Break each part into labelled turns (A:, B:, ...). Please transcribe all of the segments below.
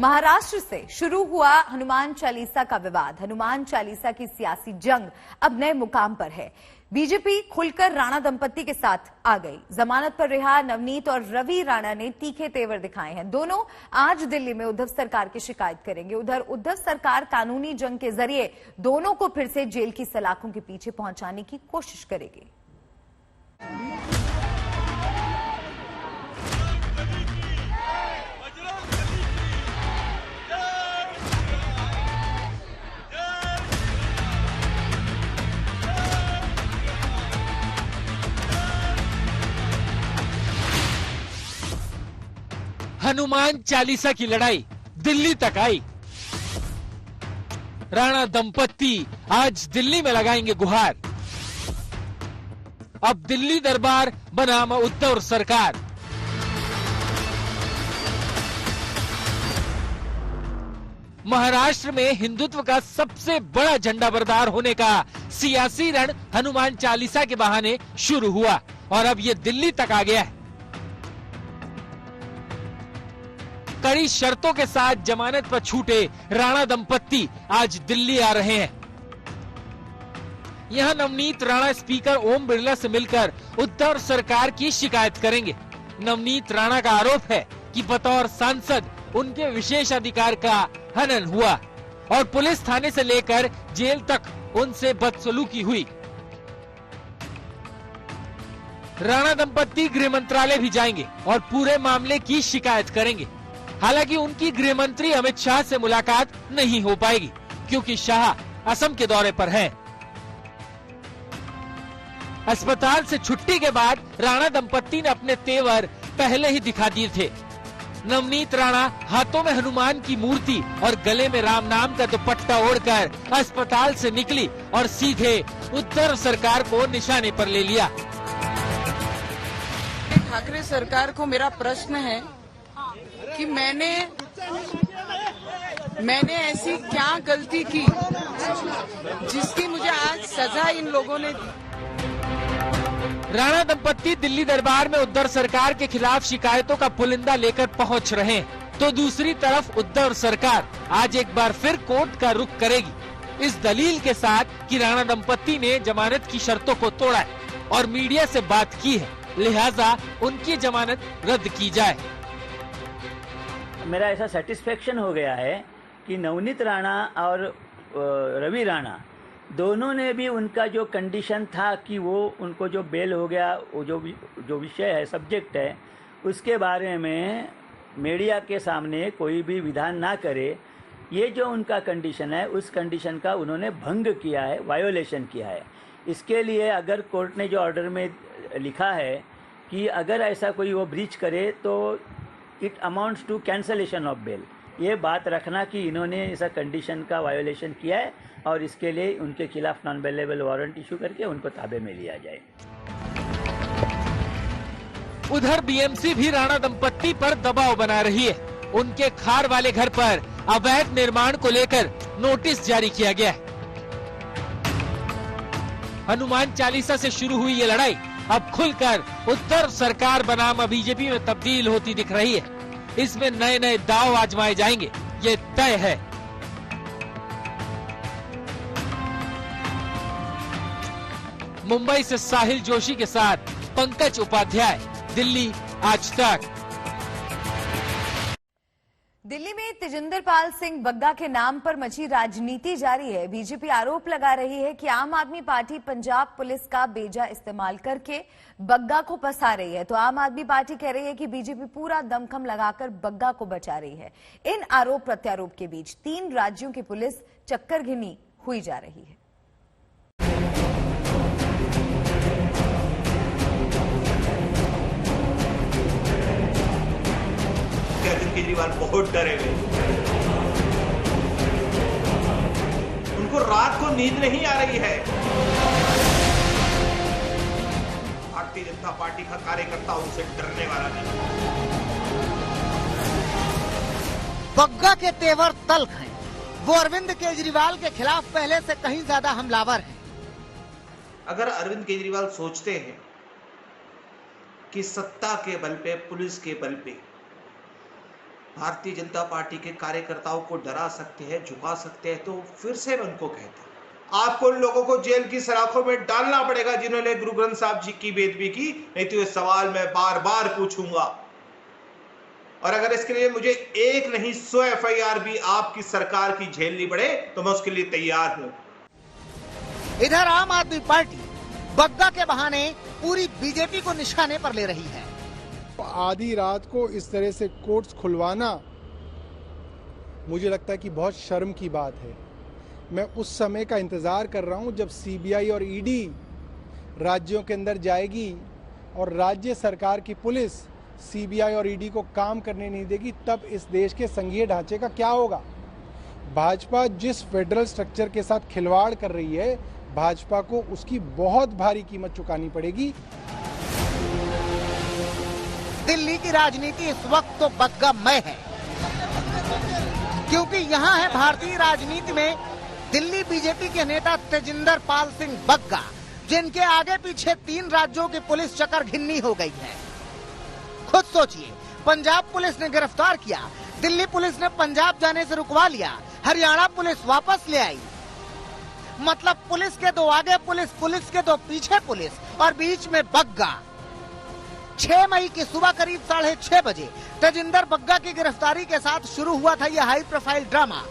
A: महाराष्ट्र से शुरू हुआ हनुमान चालीसा का विवाद, हनुमान चालीसा की सियासी जंग अब नए मुकाम पर है। बीजेपी खुलकर राणा दंपत्ति के साथ आ गई। जमानत पर रिहा नवनीत और रवि राणा ने तीखे तेवर दिखाए हैं। दोनों आज दिल्ली में उद्धव सरकार की शिकायत करेंगे। उधर उद्धव सरकार कानूनी जंग के जरिए दोनों को फिर से जेल की सलाखों के पीछे पहुंचाने की कोशिश करेगी।
B: हनुमान चालीसा की लड़ाई दिल्ली तक आई। राणा दंपत्ति आज दिल्ली में लगाएंगे गुहार। अब दिल्ली दरबार बनाम उद्धव सरकार। महाराष्ट्र में हिंदुत्व का सबसे बड़ा झंडा बरदार होने का सियासी रण हनुमान चालीसा के बहाने शुरू हुआ और अब ये दिल्ली तक आ गया है। कड़ी शर्तों के साथ जमानत पर छूटे राणा दंपत्ति आज दिल्ली आ रहे हैं। यहां नवनीत राणा स्पीकर ओम बिरला से मिलकर उद्धव सरकार की शिकायत करेंगे। नवनीत राणा का आरोप है कि बतौर सांसद उनके विशेष अधिकार का हनन हुआ और पुलिस थाने से लेकर जेल तक उनसे बदसलूकी हुई। राणा दंपत्ति गृह मंत्रालय भी जाएंगे और पूरे मामले की शिकायत करेंगे। हालांकि उनकी गृह मंत्री अमित शाह से मुलाकात नहीं हो पाएगी क्योंकि शाह असम के दौरे पर हैं। अस्पताल से छुट्टी के बाद राणा दंपत्ति ने अपने तेवर पहले ही दिखा दिए थे। नवनीत राणा हाथों में हनुमान की मूर्ति और गले में राम नाम का दुपट्टा ओढ़कर अस्पताल से निकली और सीधे उद्धव सरकार को निशाने पर ले लिया।
C: ठाकरे सरकार को मेरा प्रश्न है कि मैंने ऐसी क्या गलती की जिसकी मुझे आज सजा इन लोगों ने दी।
B: राणा दंपत्ति दिल्ली दरबार में उद्धव सरकार के खिलाफ शिकायतों का पुलिंदा लेकर पहुंच रहे हैं, तो दूसरी तरफ उद्धव सरकार आज एक बार फिर कोर्ट का रुख करेगी इस दलील के साथ कि राणा दंपत्ति ने जमानत की शर्तों को तोड़ा है और मीडिया से बात की है, लिहाजा उनकी जमानत रद्द की जाए।
D: मेरा ऐसा सेटिस्फेक्शन हो गया है कि नवनीत राणा और रवि राणा दोनों ने भी उनका जो कंडीशन था कि वो उनको जो बेल हो गया, वो जो विषय है, सब्जेक्ट है, उसके बारे में मीडिया के सामने कोई भी विधान ना करे, ये जो उनका कंडीशन है उस कंडीशन का उन्होंने भंग किया है, वायोलेशन किया है। इसके लिए अगर कोर्ट ने जो ऑर्डर में लिखा है कि अगर ऐसा कोई वो ब्रीच करे तो it amounts to cancellation of bail, ये बात रखना कि इन्होंने ऐसा कंडीशन का वायोलेशन किया है और इसके लिए उनके खिलाफ नॉन बेलेबल वारंट इशू करके उनको ताबे में लिया जाए।
B: उधर बीएमसी भी राणा दंपत्ति पर दबाव बना रही है। उनके खार वाले घर पर अवैध निर्माण को लेकर नोटिस जारी किया गया है। हनुमान चालीसा से शुरू हुई ये लड़ाई अब खुलकर उद्धव सरकार बनाम बीजेपी में तब्दील होती दिख रही है। इसमें नए नए दांव आजमाए जाएंगे, ये तय है। मुंबई से साहिल जोशी के साथ पंकज उपाध्याय, दिल्ली आज तक।
A: दिल्ली में तेजिंदर पाल सिंह बग्गा के नाम पर मची राजनीति जारी है। बीजेपी आरोप लगा रही है कि आम आदमी पार्टी पंजाब पुलिस का बेजा इस्तेमाल करके बग्गा को फंसा रही है, तो आम आदमी पार्टी कह रही है कि बीजेपी पूरा दमखम लगाकर बग्गा को बचा रही है। इन आरोप प्रत्यारोप के बीच 3 राज्यों की पुलिस चक्करघिनी हुई जा रही है।
E: अरविंद केजरीवाल बहुत डरे हुए, उनको रात को नींद नहीं आ रही है। भारतीय जनता पार्टी का कार्यकर्ता उनसे डरने वाला नहीं।
F: बग्गा के तेवर तल्ख हैं। वो अरविंद केजरीवाल के खिलाफ पहले से कहीं ज्यादा हमलावर हैं।
E: अगर अरविंद केजरीवाल सोचते हैं कि सत्ता के बल पे, पुलिस के बल पे भारतीय जनता पार्टी के कार्यकर्ताओं को डरा सकते हैं, झुका सकते हैं, तो फिर से मैं उनको कहता हूं, आपको उन लोगों को जेल की सलाखों में डालना पड़ेगा जिन्होंने गुरु ग्रंथ साहब जी की बेदबी की, नहीं तो ये सवाल मैं बार बार पूछूंगा। और अगर इसके लिए मुझे एक नहीं 100 FIR भी आपकी सरकार की झेलनी पड़े तो मैं उसके लिए तैयार हूं।
F: इधर आम आदमी पार्टी बग्गा के बहाने पूरी बीजेपी को निशाने पर ले रही है।
G: आधी रात को इस तरह से कोर्ट्स खुलवाना मुझे लगता है कि बहुत शर्म की बात है। मैं उस समय का इंतजार कर रहा हूं जब CBI और ED राज्यों के अंदर जाएगी और राज्य सरकार की पुलिस CBI और ED को काम करने नहीं देगी, तब इस देश के संघीय ढांचे का क्या होगा। भाजपा जिस फेडरल स्ट्रक्चर के साथ खिलवाड़ कर रही है, भाजपा को उसकी बहुत भारी कीमत चुकानी पड़ेगी।
F: दिल्ली की राजनीति इस वक्त तो बग्गामय है, क्योंकि यहाँ है भारतीय राजनीति में दिल्ली बीजेपी के नेता तेजिंदर पाल सिंह बग्गा, जिनके आगे पीछे 3 राज्यों की पुलिस चक्कर घिन्नी हो गई है। खुद सोचिए, पंजाब पुलिस ने गिरफ्तार किया, दिल्ली पुलिस ने पंजाब जाने से रुकवा लिया, हरियाणा पुलिस वापस ले आई। मतलब पुलिस के 2 आगे पुलिस, पुलिस के 2 पीछे पुलिस, और बीच में बग्गा। 6 मई की सुबह करीब 6:30 बजे तेजिंदर बग्गा की गिरफ्तारी के साथ शुरू हुआ था यह हाई प्रोफाइल ड्रामा।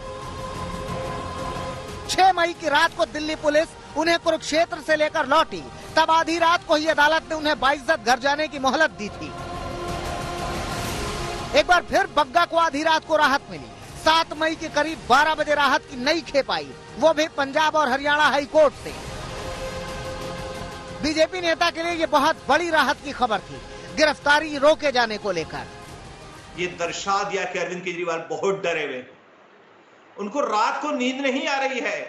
F: 6 मई की रात को दिल्ली पुलिस उन्हें कुरुक्षेत्र से लेकर लौटी, तब आधी रात को ही अदालत ने उन्हें बाइज्जत घर जाने की मोहलत दी थी। एक बार फिर बग्गा को आधी रात को राहत मिली। 7 मई के करीब 12 बजे राहत की नई खेप आई, वो भी पंजाब और हरियाणा हाई कोर्ट से। बीजेपी नेता के लिए ये बहुत बड़ी राहत की खबर थी, गिरफ्तारी रोके जाने को लेकर।
E: ये दर्शा दिया कि अरविंद केजरीवाल बहुत डरे हुए, उनको रात को नींद नहीं आ रही है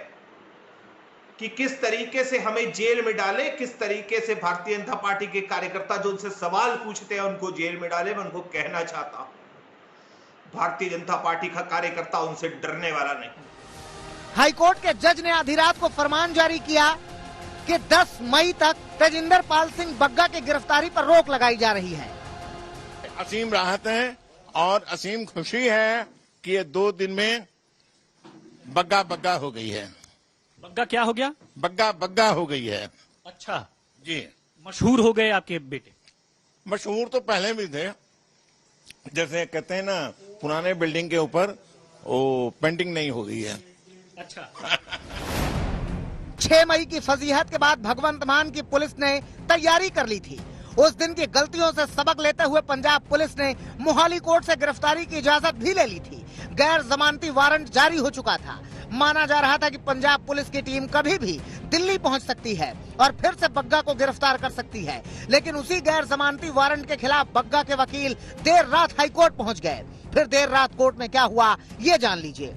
E: कि किस तरीके से हमें जेल में डाले, किस तरीके से भारतीय जनता पार्टी के कार्यकर्ता जो उनसे सवाल पूछते हैं उनको जेल में डाले। मैं उनको कहना चाहता हूं, भारतीय जनता पार्टी का कार्यकर्ता उनसे डरने वाला नहीं।
F: हाईकोर्ट के जज ने आधी रात को फरमान जारी किया कि 10 मई तक तेजिंदर पाल सिंह बग्गा की गिरफ्तारी पर रोक लगाई जा रही है।
H: असीम राहत है और असीम खुशी है कि ये 2 दिन में बग्गा बग्गा हो गई है।
I: बग्गा क्या हो गया?
H: बग्गा बग्गा हो गई है।
I: अच्छा
H: जी,
I: मशहूर हो गए आपके बेटे?
H: मशहूर तो पहले भी थे, जैसे कहते हैं ना पुराने बिल्डिंग के ऊपर वो पेंटिंग नहीं हो गई है।
I: अच्छा
F: 6 मई की फजीहत के बाद भगवंत मान की पुलिस ने तैयारी कर ली थी। उस दिन की गलतियों से सबक लेते हुए पंजाब पुलिस ने मोहाली कोर्ट से गिरफ्तारी की इजाजत भी ले ली थी। गैर जमानती वारंट जारी हो चुका था। माना जा रहा था कि पंजाब पुलिस की टीम कभी भी दिल्ली पहुंच सकती है और फिर से बग्गा को गिरफ्तार कर सकती है। लेकिन उसी गैर जमानती वारंट के खिलाफ बग्गा के वकील देर रात हाईकोर्ट पहुंच गए। फिर देर रात कोर्ट में क्या हुआ ये जान लीजिए।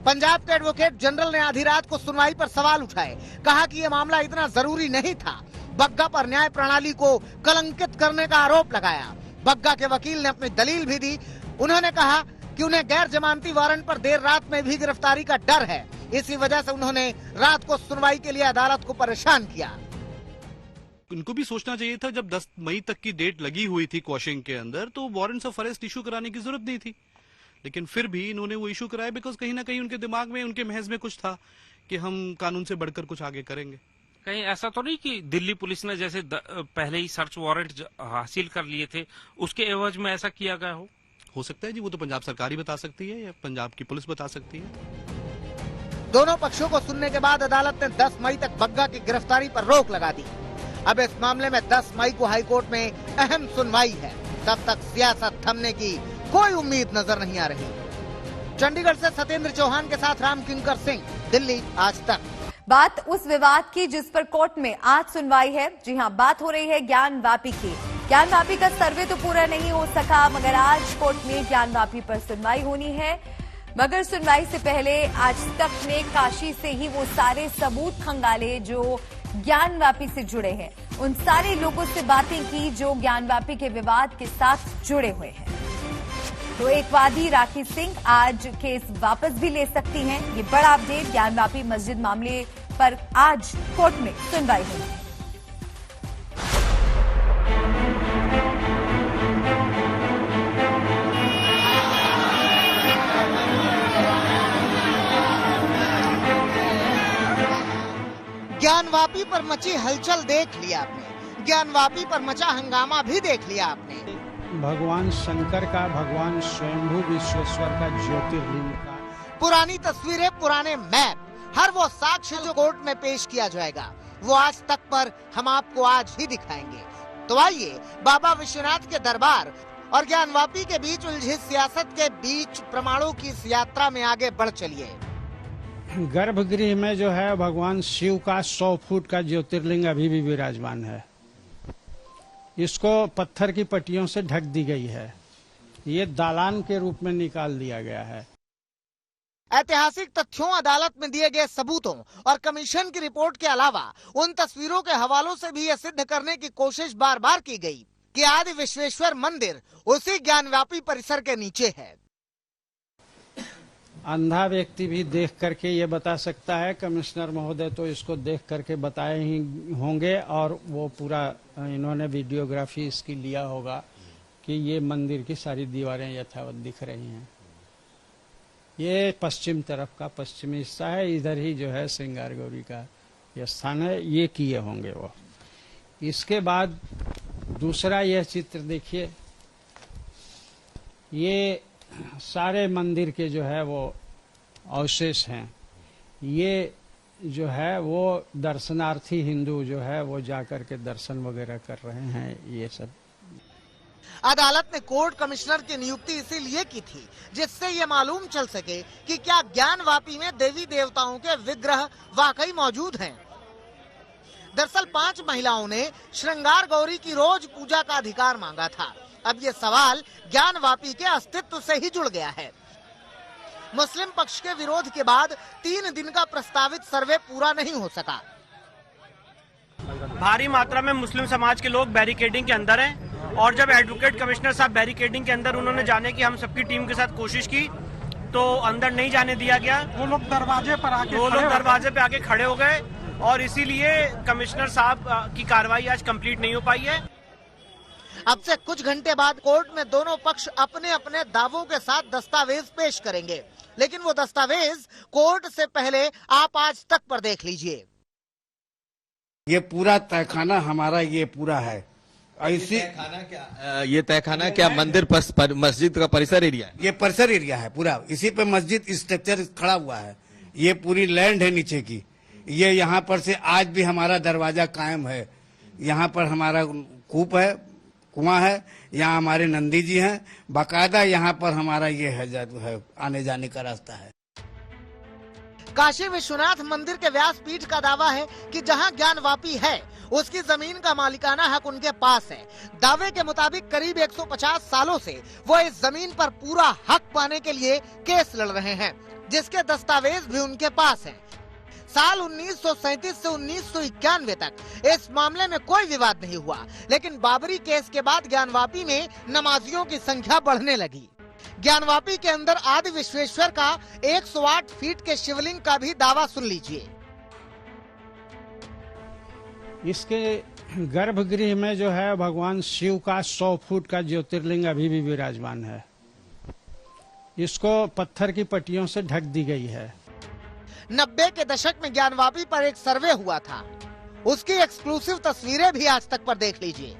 F: पंजाब के एडवोकेट जनरल ने आधी रात को सुनवाई पर सवाल उठाए, कहा कि यह मामला इतना जरूरी नहीं था। बग्गा पर न्याय प्रणाली को कलंकित करने का आरोप लगाया। बग्गा के वकील ने अपनी दलील भी दी। उन्होंने कहा कि उन्हें गैर जमानती वारंट पर देर रात में भी गिरफ्तारी का डर है, इसी वजह से उन्होंने रात को सुनवाई के लिए अदालत को परेशान किया।
J: उनको भी सोचना चाहिए था, जब 10 मई तक की डेट लगी हुई थी क्वेश्चन के अंदर, तो वारंट्स ऑफ अरेस्ट इशू कराने की जरूरत नहीं थी। लेकिन फिर भी इन्होंने वो इशू कराया बिकॉज कहीं ना कहीं उनके दिमाग में, उनके महज में कुछ था कि हम कानून से बढ़कर कुछ आगे करेंगे।
K: कहीं ऐसा तो नहीं कि दिल्ली पुलिस ने जैसे पहले ही सर्च वारंट हासिल कर लिए थे, उसके एवज में ऐसा किया गया हो
J: सकता है जी, वो तो पंजाब सरकार ही बता सकती है या पंजाब की पुलिस बता सकती है।
F: दोनों पक्षों को सुनने के बाद अदालत ने 10 मई तक बग्गा की गिरफ्तारी पर रोक लगा दी। अब इस मामले में 10 मई को हाईकोर्ट में अहम सुनवाई है। तब तक सियासत थमने की कोई उम्मीद नजर नहीं आ रही। चंडीगढ़ से सत्येंद्र चौहान के साथ राम किंकर सिंह, दिल्ली आज तक।
A: बात उस विवाद की जिस पर कोर्ट में आज सुनवाई है। जी हां, बात हो रही है ज्ञानवापी की। ज्ञानवापी का सर्वे तो पूरा नहीं हो सका, मगर आज कोर्ट में ज्ञानवापी पर सुनवाई होनी है। मगर सुनवाई से पहले आज तक ने काशी से ही वो सारे सबूत खंगाले जो ज्ञानवापी से जुड़े हैं। उन सारे लोगों से बातें की जो ज्ञानवापी के विवाद के साथ जुड़े हुए हैं। तो एक वादी राखी सिंह आज केस वापस भी ले सकती हैं। ये बड़ा अपडेट। ज्ञानवापी मस्जिद मामले पर आज कोर्ट में सुनवाई हुई।
F: ज्ञानवापी पर मची हलचल देख लिया आपने, ज्ञानवापी पर मचा हंगामा भी देख लिया आपने।
L: भगवान शंकर का, भगवान स्वयंभू विश्वेश्वर का, ज्योतिर्लिंग का
F: पुरानी तस्वीरें, पुराने मैप, हर वो साक्ष्य जो कोर्ट में पेश किया जाएगा वो आज तक पर हम आपको आज ही दिखाएंगे। तो आइए बाबा विश्वनाथ के दरबार और ज्ञानवापी के बीच उलझी सियासत के बीच प्रमाणों की इस यात्रा में आगे बढ़ चलिए।
L: गर्भगृह में जो है भगवान शिव का 100 फुट का ज्योतिर्लिंग अभी भी विराजमान है। इसको पत्थर की पट्टियों से ढक दी गई है। ये दालान के रूप में निकाल दिया गया है।
F: ऐतिहासिक तथ्यों, अदालत में दिए गए सबूतों और कमीशन की रिपोर्ट के अलावा उन तस्वीरों के हवालों से भी यह सिद्ध करने की कोशिश बार बार की गई कि आदि विश्वेश्वर मंदिर उसी ज्ञानवापी परिसर के नीचे है।
L: अंधा व्यक्ति भी देख करके ये बता सकता है, कमिश्नर महोदय तो इसको देख करके बताए ही होंगे और वो पूरा इन्होंने वीडियोग्राफी इसकी लिया होगा कि ये मंदिर की सारी दीवारें यथावत दिख रही हैं। ये पश्चिम तरफ का पश्चिमी हिस्सा है, इधर ही जो है श्रृंगार गौरी का यह स्थान है, ये किए होंगे वो। इसके बाद दूसरा यह चित्र देखिए, ये सारे मंदिर के जो है वो अवशेष हैं। ये जो है वो दर्शनार्थी हिंदू जो है वो जाकर के दर्शन वगैरह कर रहे हैं। ये सब
F: अदालत ने कोर्ट कमिश्नर की नियुक्ति इसीलिए की थी जिससे ये मालूम चल सके कि क्या ज्ञानवापी में देवी देवताओं के विग्रह वाकई मौजूद हैं। दरअसल 5 महिलाओं ने श्रृंगार गौरी की रोज पूजा का अधिकार मांगा था। अब ये सवाल ज्ञानवापी के अस्तित्व से ही जुड़ गया है। मुस्लिम पक्ष के विरोध के बाद 3 दिन का प्रस्तावित सर्वे पूरा नहीं हो सका।
M: भारी मात्रा में मुस्लिम समाज के लोग बैरिकेडिंग के अंदर हैं और जब एडवोकेट कमिश्नर साहब बैरिकेडिंग के अंदर उन्होंने जाने की हम सबकी टीम के साथ कोशिश की तो अंदर नहीं जाने दिया गया। वो लोग दरवाजे पे आके खड़े हो गए और इसीलिए कमिश्नर साहब की कार्रवाई आज कंप्लीट नहीं हो पाई है।
F: अब से कुछ घंटे बाद कोर्ट में दोनों पक्ष अपने अपने दावों के साथ दस्तावेज पेश करेंगे, लेकिन वो दस्तावेज कोर्ट से पहले आप आज तक पर देख लीजिए।
N: ये पूरा तहखाना हमारा ये पूरा है। ऐसी
O: ये तहखाना क्या मंदिर मस्जिद का परिसर एरिया है?
N: ये परिसर एरिया है पूरा, इसी पे मस्जिद स्ट्रक्चर खड़ा हुआ है। ये पूरी लैंड है नीचे की। ये यहाँ पर से आज भी हमारा दरवाजा कायम है। यहाँ पर हमारा कूप है, कुआं है, यहाँ हमारे नंदी जी हैं। बाकायदा यहाँ पर हमारा ये है आने जाने का रास्ता है।
F: काशी विश्वनाथ मंदिर के व्यासपीठ का दावा है कि जहां ज्ञानवापी है उसकी जमीन का मालिकाना हक उनके पास है। दावे के मुताबिक करीब 150 सालों से वो इस जमीन पर पूरा हक पाने के लिए केस लड़ रहे हैं, जिसके दस्तावेज भी उनके पास हैं। साल 1937 से 1991 तक इस मामले में कोई विवाद नहीं हुआ, लेकिन बाबरी केस के बाद ज्ञानवापी में नमाजियों की संख्या बढ़ने लगी। ज्ञानवापी के अंदर आदि विश्वेश्वर का 108 फीट के शिवलिंग का भी दावा सुन लीजिए।
L: इसके गर्भगृह में जो है भगवान शिव का 100 फुट का ज्योतिर्लिंग अभी भी विराजमान है। इसको पत्थर की पट्टियों से ढक दी गई है।
F: 90 के दशक में ज्ञानवापी पर एक सर्वे हुआ था, उसकी एक्सक्लूसिव तस्वीरें भी आज तक पर देख लीजिए।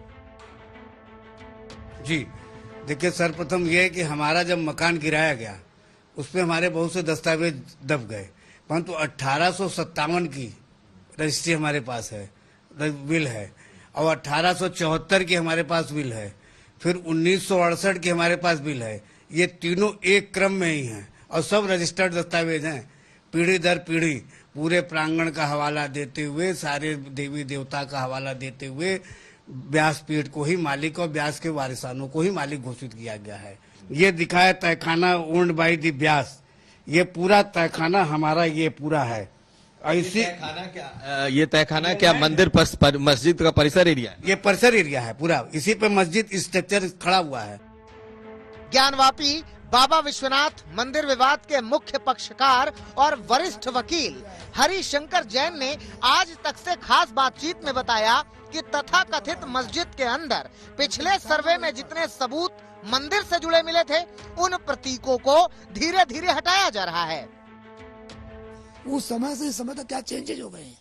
N: जी देखिए, सर्वप्रथम ये है कि हमारा जब मकान गिराया गया उसमें हमारे बहुत से दस्तावेज दब गए, परंतु 1857 की रजिस्ट्री हमारे पास है, बिल है, और 1874 की हमारे पास बिल है, फिर 1968 की हमारे पास बिल है। ये तीनों एक क्रम में ही हैं और सब रजिस्टर्ड दस्तावेज हैं। पीढ़ी दर पीढ़ी पूरे प्रांगण का हवाला देते हुए, सारे देवी देवता का हवाला देते हुए व्यासपीठ को ही मालिक और व्यास के वारिसानों को ही मालिक घोषित किया गया है। ये दिखाया तहखाना ओन्ड बाय द व्यास। ये पूरा तहखाना हमारा ये पूरा है। ऐसी
O: ये तहखाना क्या मंदिर मस्जिद का परिसर एरिया है?
N: ये परिसर एरिया है पूरा, इसी पे मस्जिद स्ट्रक्चर खड़ा हुआ है।
F: ज्ञानवापी बाबा विश्वनाथ मंदिर विवाद के मुख्य पक्षकार और वरिष्ठ वकील हरिशंकर जैन ने आज तक से खास बातचीत में बताया कि तथाकथित मस्जिद के अंदर पिछले सर्वे में जितने सबूत मंदिर से जुड़े मिले थे, उन प्रतीकों को धीरे धीरे हटाया जा रहा है।
P: उस समय से इस समय तक क्या चेंजेज हो गए हैं।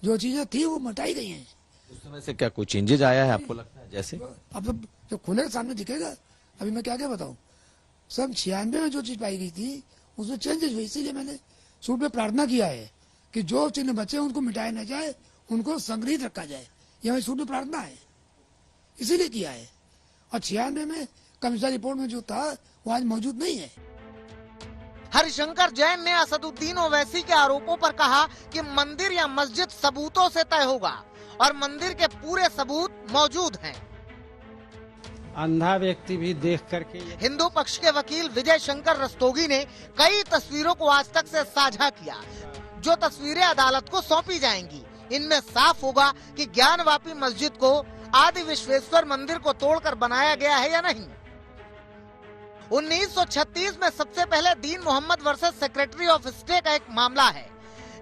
P: जो चीजें थी वो मिटाई गई हैं।
O: उस समय से क्या कोई चेंजेज आया है आपको लगता है? जैसे
P: अब जो खुले सामने दिखेगा, अभी मैं क्या क्या बताऊं। सब 96 में जो चीज पाई गई थी उसमें चेंजेस हुई, इसीलिए मैंने सूट में प्रार्थना किया है कि जो चिन्ह बचे उनको मिटाया न जाए, उनको संग्रहित रखा जाए। यह मेरी सूट में प्रार्थना है, इसीलिए किया है। और 96 में कमिश्नर रिपोर्ट में जो था वो आज मौजूद नहीं है।
F: हरिशंकर जैन ने असदुद्दीन ओवैसी के आरोपों पर कहा कि मंदिर या मस्जिद सबूतों से तय होगा और मंदिर के पूरे सबूत मौजूद हैं।
L: अंधा व्यक्ति भी देख करके।
F: हिंदू पक्ष के वकील विजय शंकर रस्तोगी ने कई तस्वीरों को आज तक से साझा किया, जो तस्वीरें अदालत को सौंपी जाएंगी। इनमें साफ होगा कि ज्ञानवापी मस्जिद को आदि विश्वेश्वर मंदिर को तोड़कर बनाया गया है या नहीं। 1936 में सबसे पहले Deen Mohammed versus secretary of state का एक मामला है,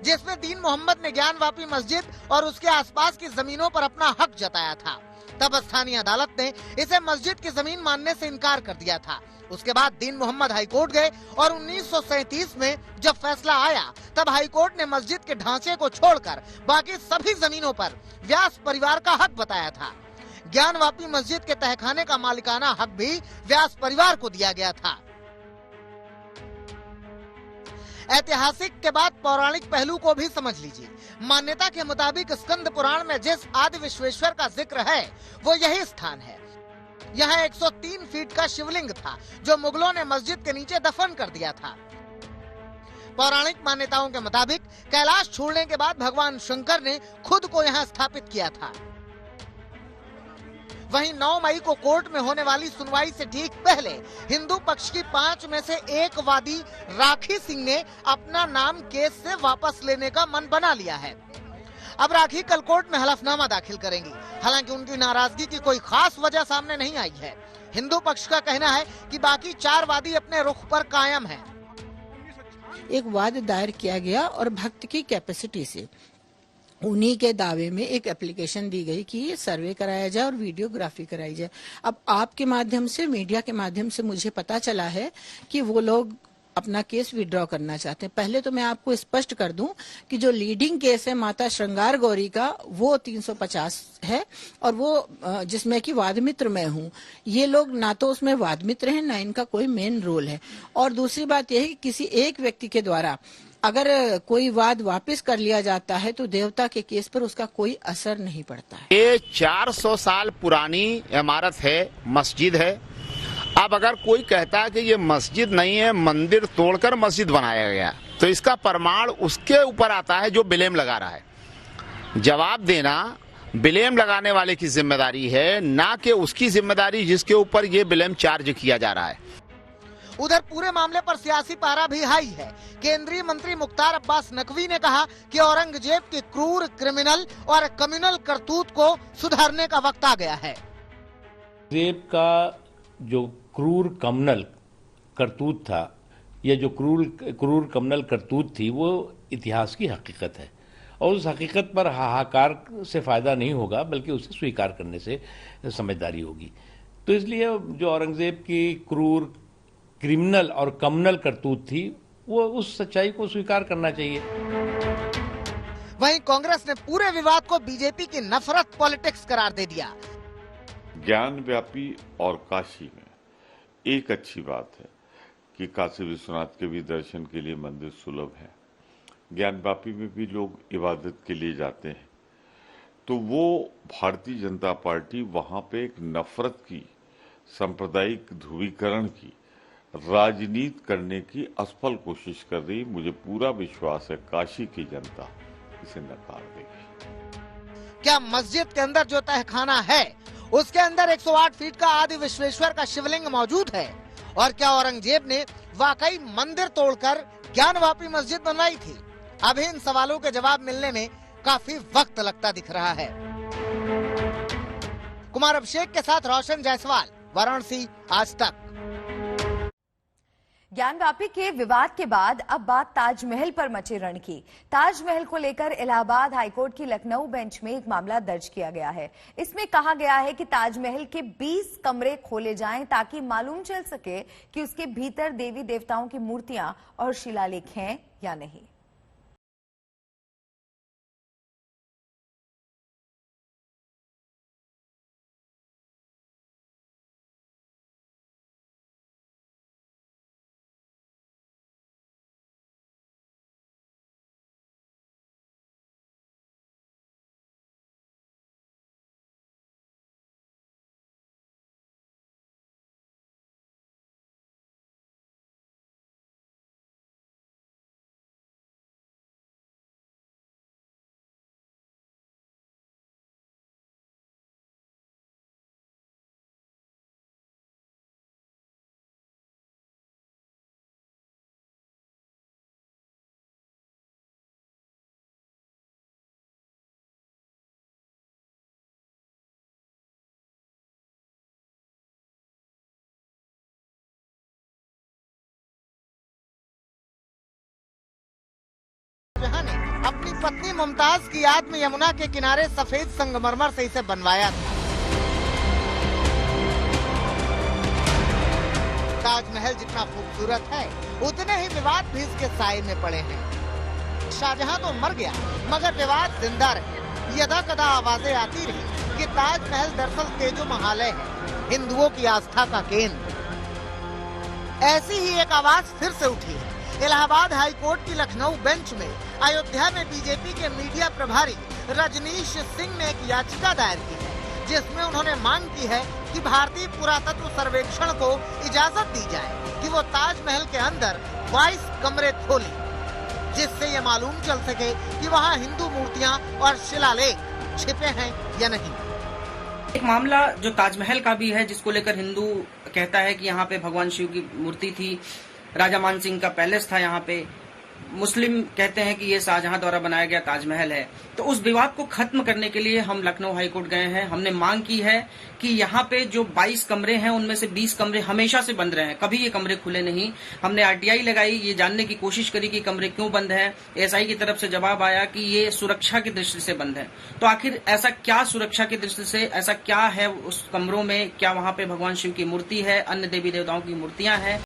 F: जिसमें दीन मोहम्मद ने ज्ञानवापी मस्जिद और उसके आसपास की जमीनों पर अपना हक जताया था। तब स्थानीय अदालत ने इसे मस्जिद की जमीन मानने से इनकार कर दिया था। उसके बाद दीन मोहम्मद हाईकोर्ट गए और 1937 में जब फैसला आया तब हाईकोर्ट ने मस्जिद के ढांचे को छोड़कर बाकी सभी जमीनों पर व्यास परिवार का हक बताया था। ज्ञानवापी मस्जिद के तहखाने का मालिकाना हक भी व्यास परिवार को दिया गया था। ऐतिहासिक के बाद पौराणिक पहलू को भी समझ लीजिए। मान्यता के मुताबिक स्कंद पुराण में जिस आदि विश्वेश्वर का जिक्र है वो यही स्थान है। यहाँ 103 फीट का शिवलिंग था जो मुगलों ने मस्जिद के नीचे दफन कर दिया था। पौराणिक मान्यताओं के मुताबिक कैलाश छोड़ने के बाद भगवान शंकर ने खुद को यहाँ स्थापित किया था। वहीं 9 मई को कोर्ट में होने वाली सुनवाई से ठीक पहले हिंदू पक्ष की 5 में से एक वादी राखी सिंह ने अपना नाम केस से वापस लेने का मन बना लिया है। अब राखी कल कोर्ट में हलफनामा दाखिल करेंगी। हालांकि उनकी नाराजगी की कोई खास वजह सामने नहीं आई है। हिंदू पक्ष का कहना है कि बाकी 4 वादी अपने रुख पर कायम हैं।
Q: एक वाद दायर किया गया और भक्त की कैपेसिटी से उन्हीं के दावे में एक एप्लीकेशन दी गई कि ये सर्वे कराया जाए और वीडियोग्राफी कराई जाए। अब आपके माध्यम से, मीडिया के माध्यम से मुझे पता चला है कि वो लोग अपना केस विड्रॉ करना चाहते हैं। पहले तो मैं आपको स्पष्ट कर दूं कि जो लीडिंग केस है माता श्रृंगार गौरी का वो 350 है और वो जिसमें कि वाद मित्र मैं हूं। ये लोग ना तो उसमें वाद मित्र हैं ना इनका कोई मेन रोल है। और दूसरी बात यह है कि किसी एक व्यक्ति के द्वारा अगर कोई वाद वापस कर लिया जाता है तो देवता के केस पर उसका कोई असर नहीं पड़ता है।
R: ये 400 साल पुरानी इमारत है, मस्जिद है। अब अगर कोई कहता है कि ये मस्जिद नहीं है, मंदिर तोड़कर मस्जिद बनाया गया, तो इसका प्रमाण उसके ऊपर आता है जो ब्लेम लगा रहा है। जवाब देना ब्लेम लगाने वाले की जिम्मेदारी है, ना कि उसकी जिम्मेदारी जिसके ऊपर ये ब्लेम चार्ज किया जा रहा है।
F: उधर पूरे मामले पर सियासी पारा भी हाई है। केंद्रीय मंत्री मुख्तार अब्बास नकवी ने कहा कि औरंगजेब की क्रूर, क्रिमिनल और कम्युनल करतूत को सुधारने का वक्त आ गया है।
S: औरंगजेब का जो क्रूर कम्युनल करतूत था, या जो क्रूर कम्युनल करतूत थी, वो इतिहास की हकीकत है और उस हकीकत पर हाहाकार से फायदा नहीं होगा, बल्कि उसे स्वीकार करने से समझदारी होगी। तो इसलिए जो औरंगजेब की क्रूर, क्रिमिनल और कम्युनल करतूत थी, वो उस सच्चाई को स्वीकार करना चाहिए।
F: वहीं कांग्रेस ने पूरे विवाद को बीजेपी की नफरत पॉलिटिक्स करार दे दिया।
T: ज्ञानव्यापी और काशी में एक अच्छी बात है कि काशी विश्वनाथ के भी दर्शन के लिए मंदिर सुलभ है। ज्ञानव्यापी में भी लोग इबादत के लिए जाते हैं। तो वो भारतीय जनता पार्टी वहां पे एक नफरत की, सांप्रदायिक ध्रुवीकरण की, राजनीति करने की असफल कोशिश कर रही। मुझे पूरा विश्वास है काशी की जनता इसे नकार देगी।
F: क्या मस्जिद के अंदर जो तहखाना है उसके अंदर 108 फीट का आदि विश्वेश्वर का शिवलिंग मौजूद है? और क्या औरंगजेब ने वाकई मंदिर तोड़कर ज्ञानवापी मस्जिद बनवाई थी? अभी इन सवालों के जवाब मिलने में काफी वक्त लगता दिख रहा है। कुमार अभिषेक के साथ रोशन जायसवाल, वाराणसी, आज तक।
A: ज्ञानवापी के विवाद के बाद अब बात ताजमहल पर मचे रण की। ताजमहल को लेकर इलाहाबाद हाईकोर्ट की लखनऊ बेंच में एक मामला दर्ज किया गया है। इसमें कहा गया है कि ताजमहल के 20 कमरे खोले जाएं ताकि मालूम चल सके कि उसके भीतर देवी देवताओं की मूर्तियां और शिलालेख हैं या नहीं।
F: अपनी पत्नी मुमताज की याद में यमुना के किनारे सफेद संगमरमर से इसे बनवाया था। ताजमहल जितना खूबसूरत है उतने ही विवाद भी इसके साए में पड़े हैं। शाहजहां तो मर गया मगर विवाद जिंदा रहे। यदा कदा आवाजें आती रही कि ताजमहल दरअसल तेजो महालय है, हिंदुओं की आस्था का केंद्र। ऐसी ही एक आवाज फिर से उठी है। इलाहाबाद हाई कोर्ट की लखनऊ बेंच में अयोध्या में बीजेपी के मीडिया प्रभारी रजनीश सिंह ने एक याचिका दायर की है, जिसमें उन्होंने मांग की है कि भारतीय पुरातत्व सर्वेक्षण को इजाजत दी जाए कि वो ताजमहल के अंदर 22 कमरे खोले, जिससे ये मालूम चल सके कि वहाँ हिंदू मूर्तियाँ और शिलालेख छिपे हैं या नहीं।
U: एक मामला जो ताजमहल का भी है, जिसको लेकर हिंदू कहता है कि यहाँ पे भगवान शिव की मूर्ति थी, राजा मान सिंह का पैलेस था यहाँ पे। मुस्लिम कहते हैं कि ये शाहजहां द्वारा बनाया गया ताजमहल है। तो उस विवाद को खत्म करने के लिए हम लखनऊ हाईकोर्ट गए हैं। हमने मांग की है कि यहाँ पे जो 22 कमरे हैं उनमें से 20 कमरे हमेशा से बंद रहे हैं, कभी ये कमरे खुले नहीं। हमने आरटीआई लगाई, ये जानने की कोशिश करी कि कमरे क्यों बंद हैं। एसआई की तरफ से जवाब आया कि ये सुरक्षा की दृष्टि से बंद है। तो आखिर ऐसा क्या सुरक्षा की दृष्टि से ऐसा क्या है उस कमरों में? क्या वहाँ पे भगवान शिव की मूर्ति है, अन्य देवी देवताओं की मूर्तियां हैं?